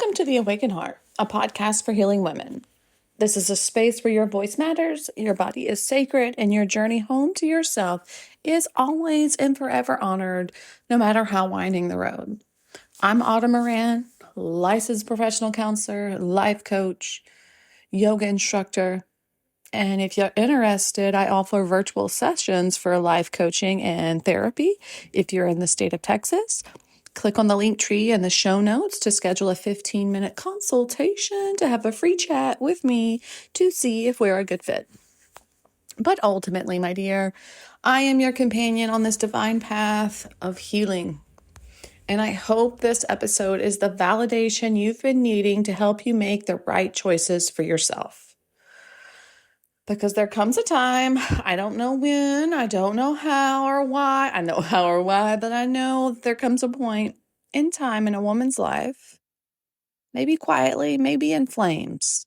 Welcome to The Awakened Heart, a podcast for healing women. This is a space where your voice matters, your body is sacred, and your journey home to yourself is always and forever honored, no matter how winding the road. I'm Autumn Moran, licensed professional counselor, life coach, yoga instructor, and if you're interested, I offer virtual sessions for life coaching and therapy if you're in the state of Texas. Click on the link tree in the show notes to schedule a 15-minute consultation to have a free chat with me to see if we're a good fit. But ultimately, my dear, I am your companion on this divine path of healing. And I hope this episode is the validation you've been needing to help you make the right choices for yourself. Because there comes a time, I don't know when, I don't know how or why, I know how or why, but I know there comes a point in time in a woman's life, maybe quietly, maybe in flames,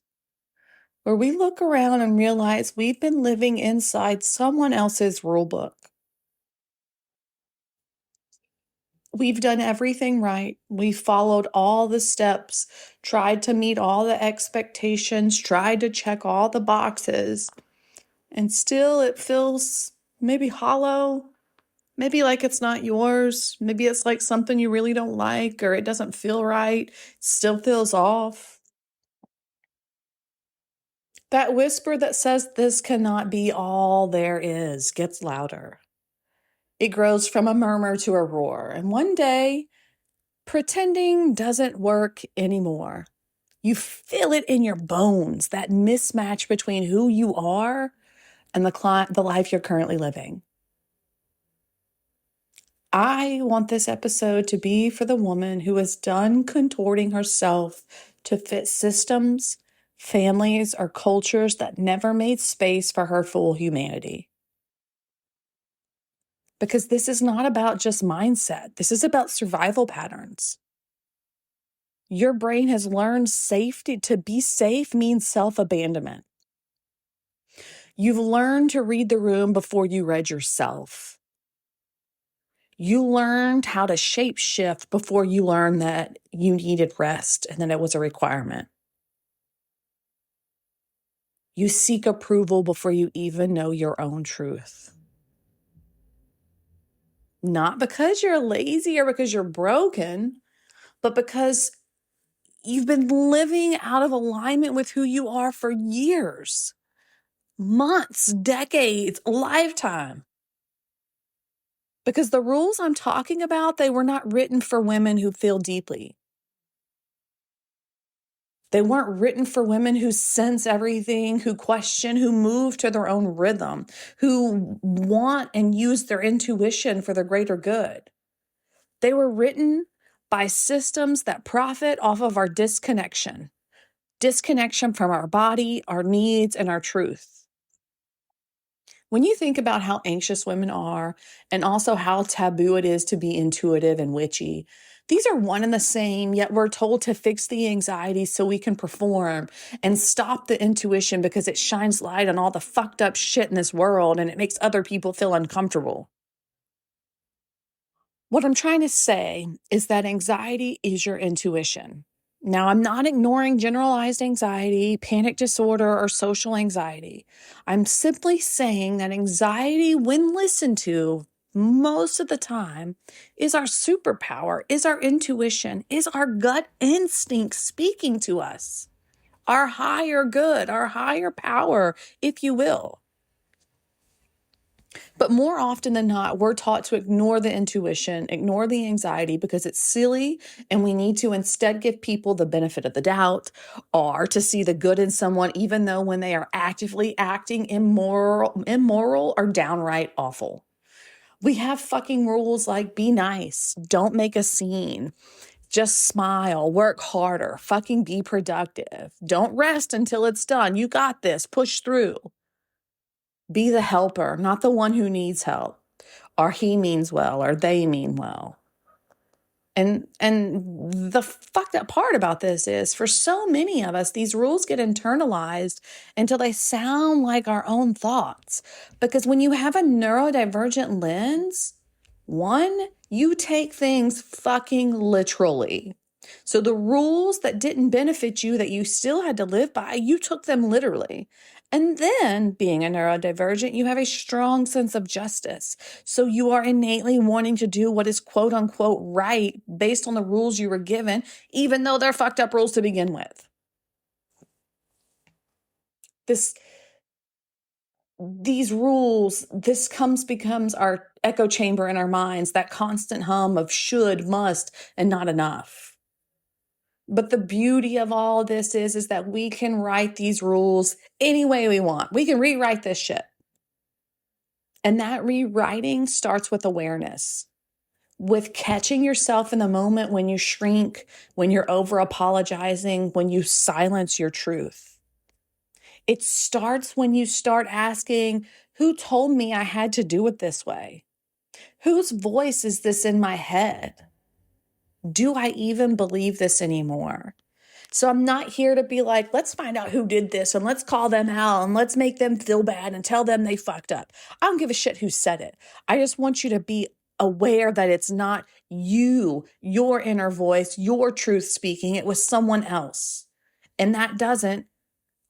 where we look around and realize we've been living inside someone else's rulebook. We've done everything right. We've followed all the steps, tried to meet all the expectations, tried to check all the boxes. And still it feels maybe hollow, maybe like it's not yours. Maybe it's like something you really don't like, or it doesn't feel right. It still feels off. That whisper that says this cannot be all there is gets louder. It grows from a murmur to a roar. And one day, pretending doesn't work anymore. You feel it in your bones, that mismatch between who you are and the life you're currently living. I want this episode to be for the woman who is done contorting herself to fit systems, families, or cultures that never made space for her full humanity. Because this is not about just mindset. This is about survival patterns. Your brain has learned safety. To be safe means self-abandonment. You've learned to read the room before you read yourself. You learned how to shape shift before you learned that you needed rest and that it was a requirement. You seek approval before you even know your own truth. Not because you're lazy or because you're broken, but because you've been living out of alignment with who you are for years, months, decades, a lifetime. Because the rules I'm talking about, they were not written for women who feel deeply. They weren't written for women who sense everything, who question, who move to their own rhythm, who want and use their intuition for the greater good. They were written by systems that profit off of our disconnection from our body, our needs, and our truth. When you think about how anxious women are and also how taboo it is to be intuitive and witchy, these are one and the same, yet we're told to fix the anxiety so we can perform and stop the intuition because it shines light on all the fucked up shit in this world and it makes other people feel uncomfortable. What I'm trying to say is that anxiety is your intuition. Now, I'm not ignoring generalized anxiety, panic disorder, or social anxiety. I'm simply saying that anxiety, when listened to most of the time, is our superpower, is our intuition, is our gut instinct speaking to us, our higher good, our higher power, if you will. But more often than not, we're taught to ignore the intuition, ignore the anxiety because it's silly, and we need to instead give people the benefit of the doubt or to see the good in someone, even though when they are actively acting immoral or downright awful. We have fucking rules like be nice, don't make a scene, just smile, work harder, fucking be productive, don't rest until it's done, you got this, push through. Be the helper, not the one who needs help, or he means well, or they mean well. And the fucked up part about this is for so many of us, these rules get internalized until they sound like our own thoughts. Because when you have a neurodivergent lens, one, you take things fucking literally. So the rules that didn't benefit you, that you still had to live by, you took them literally. And then, being a neurodivergent, you have a strong sense of justice. So you are innately wanting to do what is quote unquote right based on the rules you were given, even though they're fucked up rules to begin with. These rules, this becomes our echo chamber in our minds, that constant hum of should, must, and not enough. But the beauty of all this is that we can write these rules any way we want. We can rewrite this shit. And that rewriting starts with awareness, with catching yourself in the moment when you shrink, when you're over apologizing, when you silence your truth. It starts when you start asking, who told me I had to do it this way? Whose voice is this in my head? Do I even believe this anymore? So I'm not here to be like, let's find out who did this and let's call them out and let's make them feel bad and tell them they fucked up. I don't give a shit who said it. I just want you to be aware that it's not you, your inner voice, your truth speaking. It was someone else. And that doesn't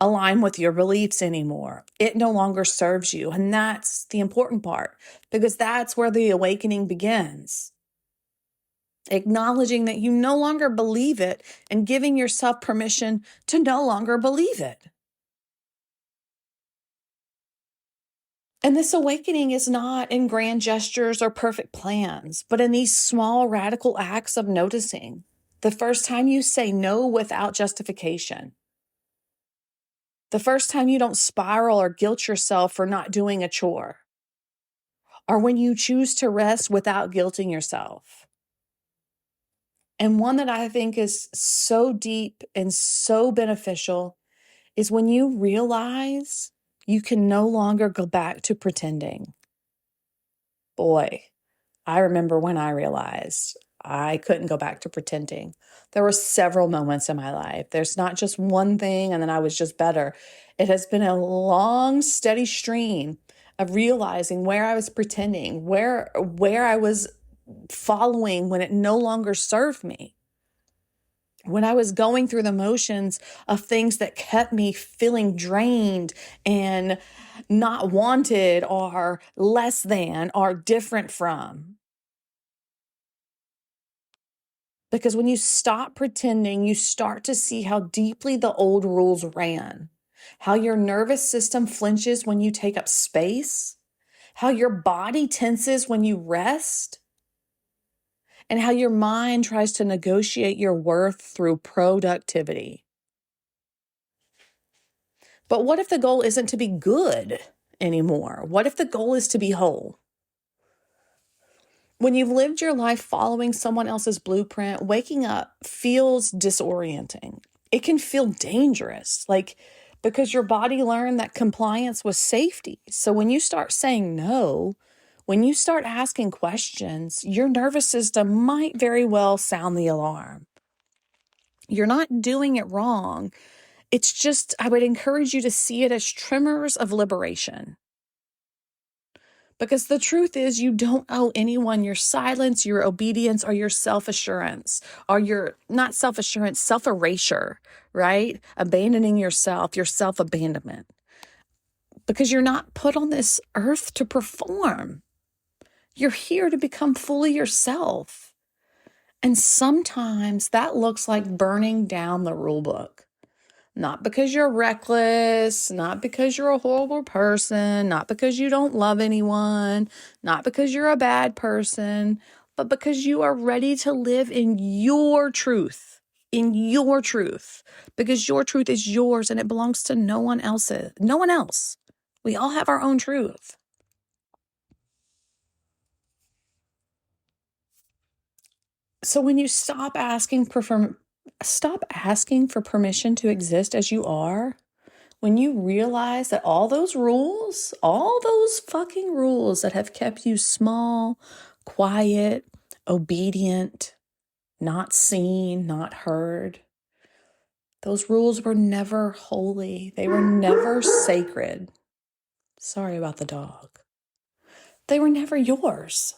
align with your beliefs anymore. It no longer serves you. And that's the important part, because that's where the awakening begins. Acknowledging that you no longer believe it and giving yourself permission to no longer believe it. And this awakening is not in grand gestures or perfect plans, but in these small radical acts of noticing. The first time you say no without justification. The first time you don't spiral or guilt yourself for not doing a chore. Or when you choose to rest without guilting yourself. And one that I think is so deep and so beneficial is when you realize you can no longer go back to pretending. Boy, I remember when I realized I couldn't go back to pretending. There were several moments in my life. There's not just one thing and then I was just better. It has been a long, steady stream of realizing where I was pretending, where I was following when it no longer served me. When I was going through the motions of things that kept me feeling drained and not wanted or less than or different from. Because when you stop pretending, you start to see how deeply the old rules ran, how your nervous system flinches when you take up space, how your body tenses when you rest, and how your mind tries to negotiate your worth through productivity. But what if the goal isn't to be good anymore? What if the goal is to be whole? When you've lived your life following someone else's blueprint, waking up feels disorienting. It can feel dangerous, because your body learned that compliance was safety. So when you start saying no, when you start asking questions, your nervous system might very well sound the alarm. You're not doing it wrong. It's just, I would encourage you to see it as tremors of liberation. Because the truth is, you don't owe anyone your silence, your obedience, or your self-assurance, or your, not self-assurance, self-erasure, right? Abandoning yourself, your self-abandonment. Because you're not put on this earth to perform. You're here to become fully yourself. And sometimes that looks like burning down the rule book. Not because you're reckless, not because you're a horrible person, not because you don't love anyone, not because you're a bad person, but because you are ready to live in your truth, because your truth is yours and it belongs to no one else. We all have our own truth. So when you stop asking for permission to exist as you are, when you realize that all those fucking rules that have kept you small, quiet, obedient, not seen, not heard, those rules were never holy. They were never sacred. Sorry about the dog. They were never yours.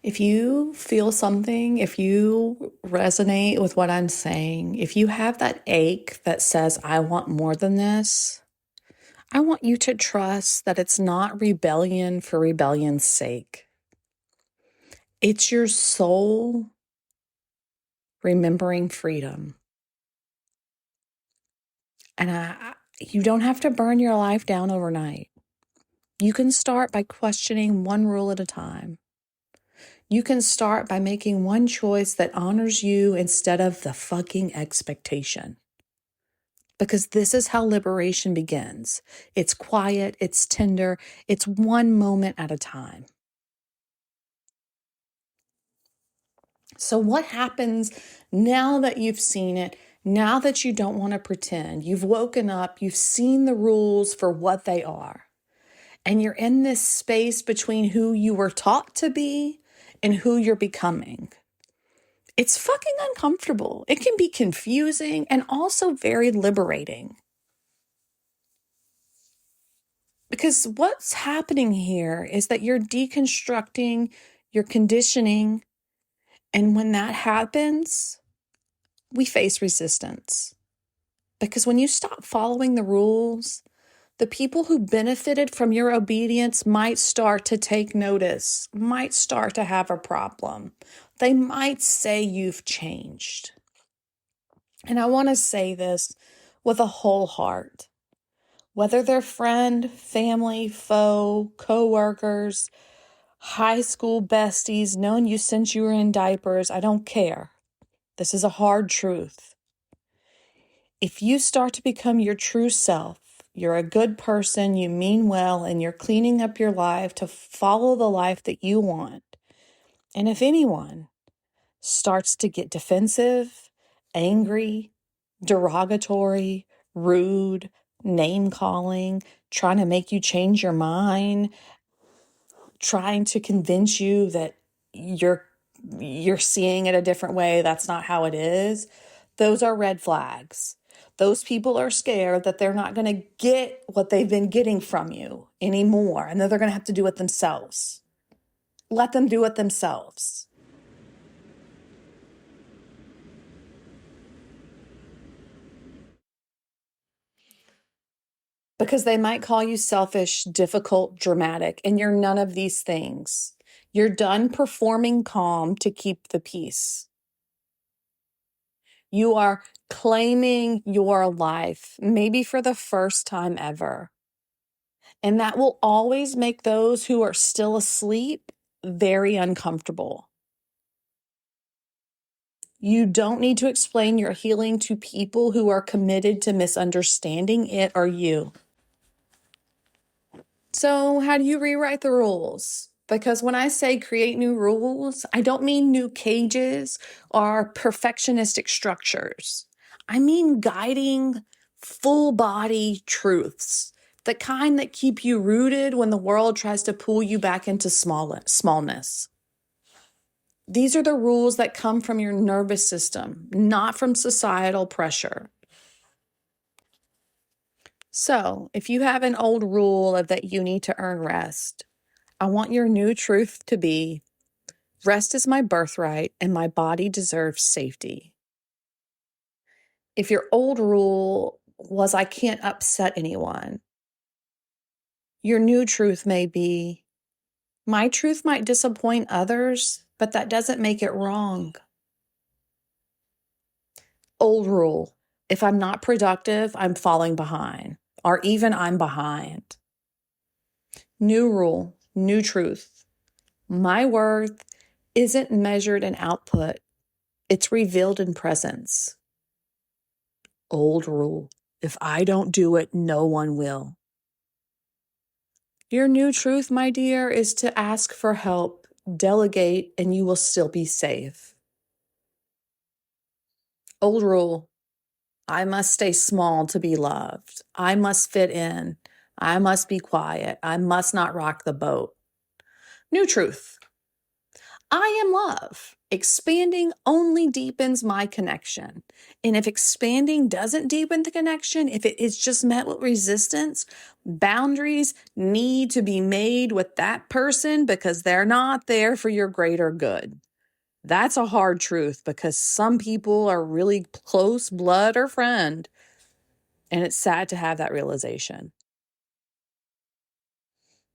If you feel something, if you resonate with what I'm saying, if you have that ache that says, I want more than this, I want you to trust that it's not rebellion for rebellion's sake. It's your soul remembering freedom. And you don't have to burn your life down overnight. You can start by questioning one rule at a time. You can start by making one choice that honors you instead of the fucking expectation. Because this is how liberation begins. It's quiet, it's tender, it's one moment at a time. So what happens now that you've seen it, now that you don't want to pretend, you've woken up, you've seen the rules for what they are, and you're in this space between who you were taught to be and who you're becoming. It's fucking uncomfortable. It can be confusing and also very liberating. Because what's happening here is that you're deconstructing your conditioning. And when that happens, we face resistance. Because when you stop following the rules, the people who benefited from your obedience might start to take notice, might start to have a problem. They might say you've changed. And I want to say this with a whole heart. Whether they're friend, family, foe, co-workers, high school besties, known you since you were in diapers, I don't care. This is a hard truth. If you start to become your true self, you're a good person, you mean well, and you're cleaning up your life to follow the life that you want. And if anyone starts to get defensive, angry, derogatory, rude, name calling, trying to make you change your mind, trying to convince you that you're seeing it a different way, that's not how it is, those are red flags. Those people are scared that they're not going to get what they've been getting from you anymore, and that they're going to have to do it themselves. Let them do it themselves. Because they might call you selfish, difficult, dramatic, and you're none of these things. You're done performing calm to keep the peace. You are claiming your life, maybe for the first time ever. And that will always make those who are still asleep very uncomfortable. You don't need to explain your healing to people who are committed to misunderstanding it or you. So, how do you rewrite the rules? Because when I say create new rules, I don't mean new cages or perfectionistic structures. I mean guiding, full body truths, the kind that keep you rooted when the world tries to pull you back into smallness. These are the rules that come from your nervous system, not from societal pressure. So, if you have an old rule of that you need to earn rest, I want your new truth to be, rest is my birthright and my body deserves safety. If your old rule was, I can't upset anyone, your new truth may be, my truth might disappoint others, but that doesn't make it wrong. Old rule, if I'm not productive, I'm falling behind, or even I'm behind. New rule, new truth. My worth isn't measured in output, it's revealed in presence. Old rule, if I don't do it, no one will. Your new truth, my dear, is to ask for help, delegate, and you will still be safe. Old rule, I must stay small to be loved. I must fit in. I must be quiet. I must not rock the boat. New truth, I am love. Expanding only deepens my connection. And if expanding doesn't deepen the connection, if it is just met with resistance, boundaries need to be made with that person because they're not there for your greater good. That's a hard truth because some people are really close blood or friend, and it's sad to have that realization.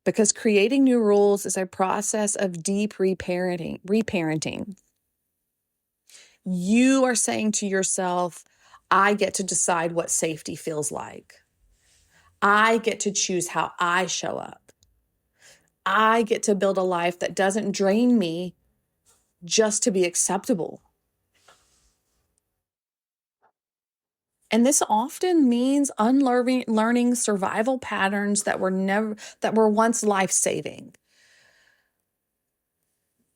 Because creating new rules is a process of deep reparenting. You are saying to yourself, I get to decide what safety feels like. I get to choose how I show up. I get to build a life that doesn't drain me just to be acceptable. And this often means learning survival patterns that were once life-saving.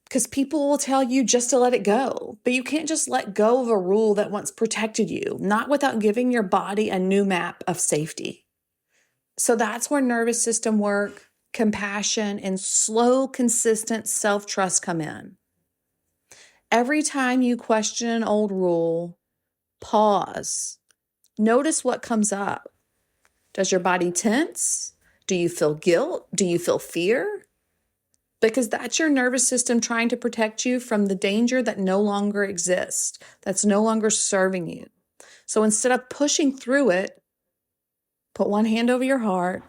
Because people will tell you just to let it go, but you can't just let go of a rule that once protected you, not without giving your body a new map of safety. So that's where nervous system work, compassion, and slow, consistent self-trust come in. Every time you question an old rule, pause. Notice what comes up. Does your body tense? Do you feel guilt? Do you feel fear? Because that's your nervous system trying to protect you from the danger that no longer exists, that's no longer serving you. So instead of pushing through it, put one hand over your heart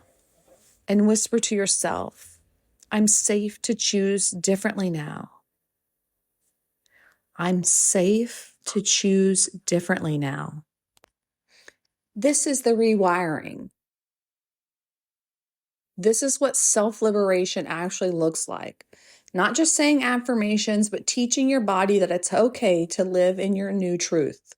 and whisper to yourself, I'm safe to choose differently now. I'm safe to choose differently now. This is the rewiring. This is what self-liberation actually looks like. Not just saying affirmations, but teaching your body that it's okay to live in your new truth.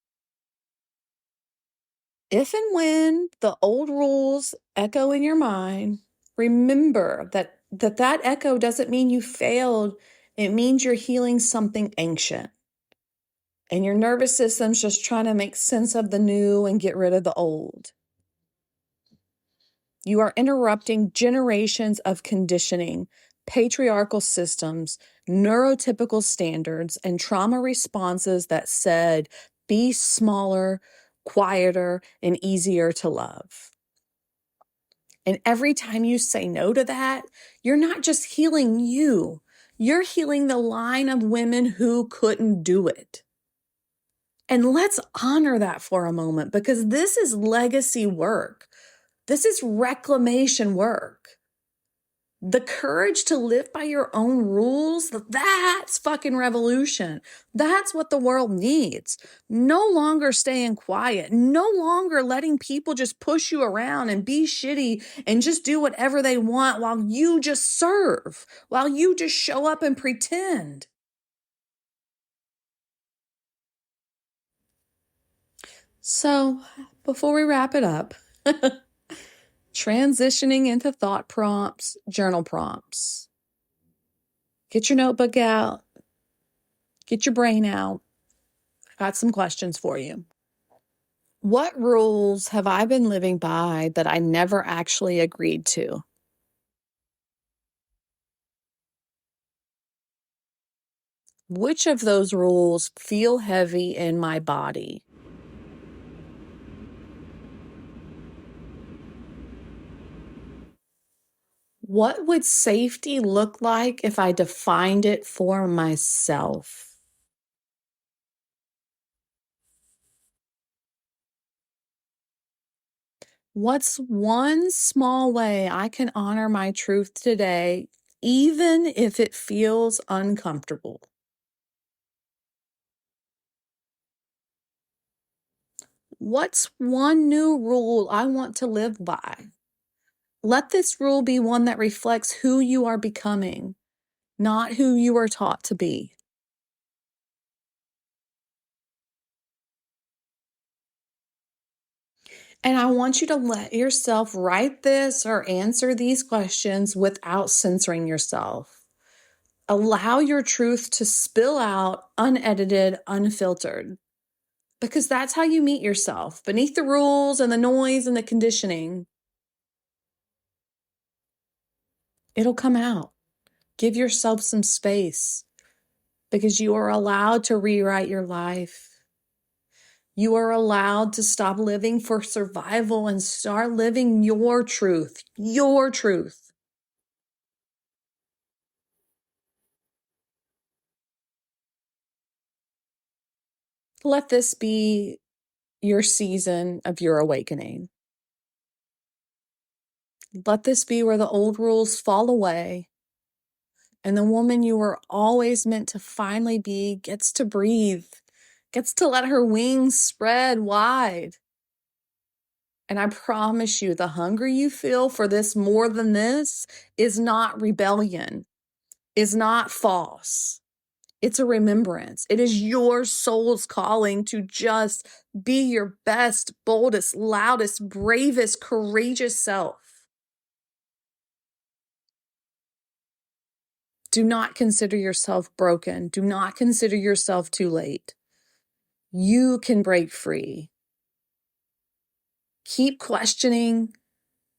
If and when the old rules echo in your mind, remember that echo doesn't mean you failed. It means you're healing something ancient. And your nervous system's just trying to make sense of the new and get rid of the old. You are interrupting generations of conditioning, patriarchal systems, neurotypical standards, and trauma responses that said, be smaller, quieter, and easier to love. And every time you say no to that, you're not just healing you, you're healing the line of women who couldn't do it. And let's honor that for a moment, because this is legacy work. This is reclamation work. The courage to live by your own rules, that's fucking revolution. That's what the world needs. No longer staying quiet, no longer letting people just push you around and be shitty and just do whatever they want while you just serve, while you just show up and pretend. So, before we wrap it up, transitioning into thought prompts, journal prompts. Get your notebook out. Get your brain out. I got some questions for you. What rules have I been living by that I never actually agreed to? Which of those rules feel heavy in my body? What would safety look like if I defined it for myself? What's one small way I can honor my truth today, even if it feels uncomfortable? What's one new rule I want to live by? Let this rule be one that reflects who you are becoming, not who you are taught to be. And I want you to let yourself write this or answer these questions without censoring yourself. Allow your truth to spill out unedited, unfiltered, because that's how you meet yourself beneath the rules and the noise and the conditioning. It'll come out. Give yourself some space, because you are allowed to rewrite your life. You are allowed to stop living for survival and start living your truth, your truth. Let this be your season of your awakening. Let this be where the old rules fall away and the woman you were always meant to finally be gets to breathe, gets to let her wings spread wide. And I promise you, the hunger you feel for this more than this is not rebellion, is not false. It's a remembrance. It is your soul's calling to just be your best, boldest, loudest, bravest, courageous self. Do not consider yourself broken. Do not consider yourself too late. You can break free. Keep questioning.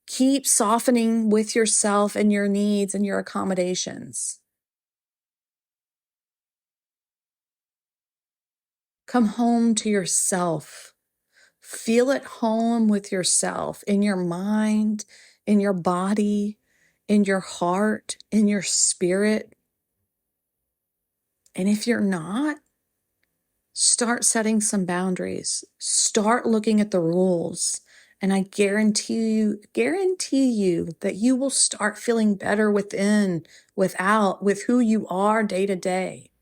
Keep softening with yourself and your needs and your accommodations. Come home to yourself. Feel at home with yourself in your mind, in your body, in your heart, in your spirit. And if you're not, start setting some boundaries. Start looking at the rules. And I guarantee you that you will start feeling better within, without, with who you are day to day.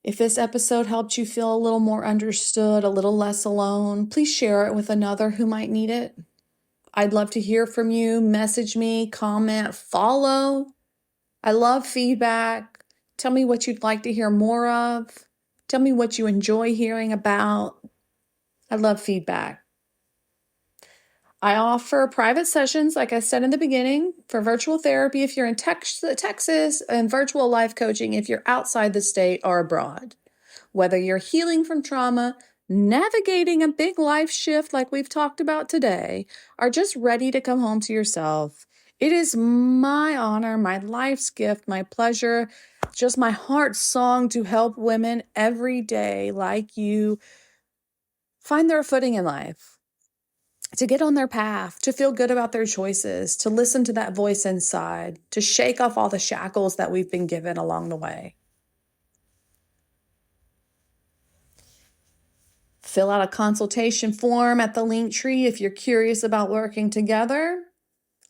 If this episode helped you feel a little more understood, a little less alone, please share it with another who might need it. I'd love to hear from you. Message me, comment, follow. I love feedback. Tell me what you'd like to hear more of. Tell me what you enjoy hearing about. I love feedback. I offer private sessions, like I said in the beginning, for virtual therapy if you're in Texas, and virtual life coaching if you're outside the state or abroad. Whether you're healing from trauma, navigating a big life shift like we've talked about today, or just ready to come home to yourself, it is my honor, my life's gift, my pleasure, just my heart's song to help women every day like you find their footing in life, to get on their path, to feel good about their choices, to listen to that voice inside, to shake off all the shackles that we've been given along the way. Fill out a consultation form at the link tree if you're curious about working together.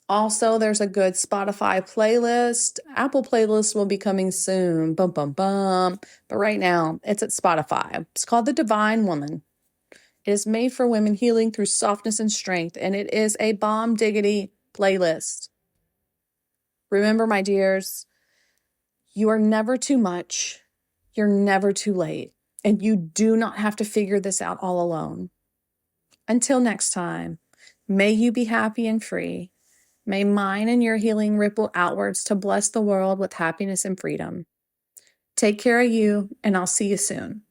Also, there's a good Spotify playlist. Apple playlist will be coming soon. Bum, bum, bum. But right now, it's at Spotify. It's called The Divine Woman. It is made for women healing through softness and strength, and it is a bomb diggity playlist. Remember, my dears, you are never too much. You're never too late. And you do not have to figure this out all alone. Until next time, may you be happy and free. May mine and your healing ripple outwards to bless the world with happiness and freedom. Take care of you, and I'll see you soon.